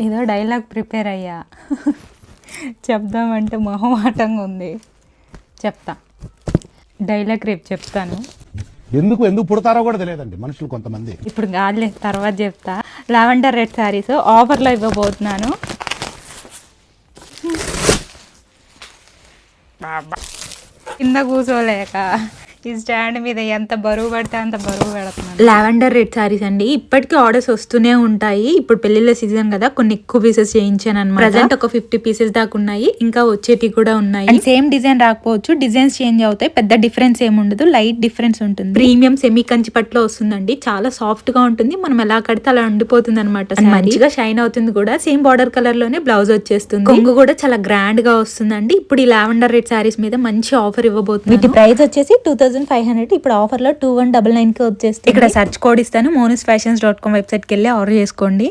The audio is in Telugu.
ఏదో డైలాగ్ ప్రిపేర్ అయ్యా చెప్దామంటే మొహమాటంగా ఉంది. చెప్తా డైలాగ్ రేపు చెప్తాను. ఎందుకు పుడతారో కూడా తెలియదండి మనుషులు కొంతమంది. ఇప్పుడు కాదులే, తర్వాత చెప్తా. లావెండర్ రెడ్ శారీస్ ఆఫర్లో ఇవ్వబోతున్నాను. కింద కూర్చోలేక ఈ స్టాండ్ మీద ఎంత బరువు పడితే అంత బరువు పెడుతున్నాను. లావెండర్ రెడ్ శారీస్ అండి, ఇప్పటికీ ఆర్డర్స్ వస్తూనే ఉంటాయి. ఇప్పుడు పెళ్లిళ్ళ సీజన్ కదా, కొన్ని ఎక్కువ పీసెస్ చేయించాను అనమాట. ప్రజెంట్ ఒక 50 పీసెస్ దాకా ఉన్నాయి, ఇంకా వచ్చేటి కూడా ఉన్నాయి. అండ్ సేమ్ డిజైన్ రాకపోవచ్చు, డిజైన్స్ చేంజ్ అవుతాయి, పెద్ద డిఫరెన్స్ ఏమి ఉండదు, లైట్ డిఫరెన్స్ ఉంటుంది. ప్రీమియం సెమీ కంచి పట్టులో వస్తుందండి, చాలా సాఫ్ట్ గా ఉంటుంది. మనం ఎలా కడితే అలా ఉండిపోతుంది అనమాట. మంచిగా షైన్ అవుతుంది కూడా. సేమ్ బార్డర్ కలర్ లోనే బ్లౌజ్ వచ్చేస్తుంది. కొంగు కూడా చాలా గ్రాండ్ గా వస్తుందండి. ఇప్పుడు ఈ లావెండర్ రెడ్ శారీస్ మీద మంచి ఆఫర్ ఇవ్వబోతుంది. వీటి ప్రైస్ వచ్చేసి 2500. ఇప్పుడు ఆఫర్ లో 2199 కి వచ్చేస్తుంది. ఇక్కడ సర్చ్ కోడ్ ఇస్తాను, monisfashions.com వెబ్సైట్ కి వెళ్ళి ఆర్డర్ చేసుకోండి.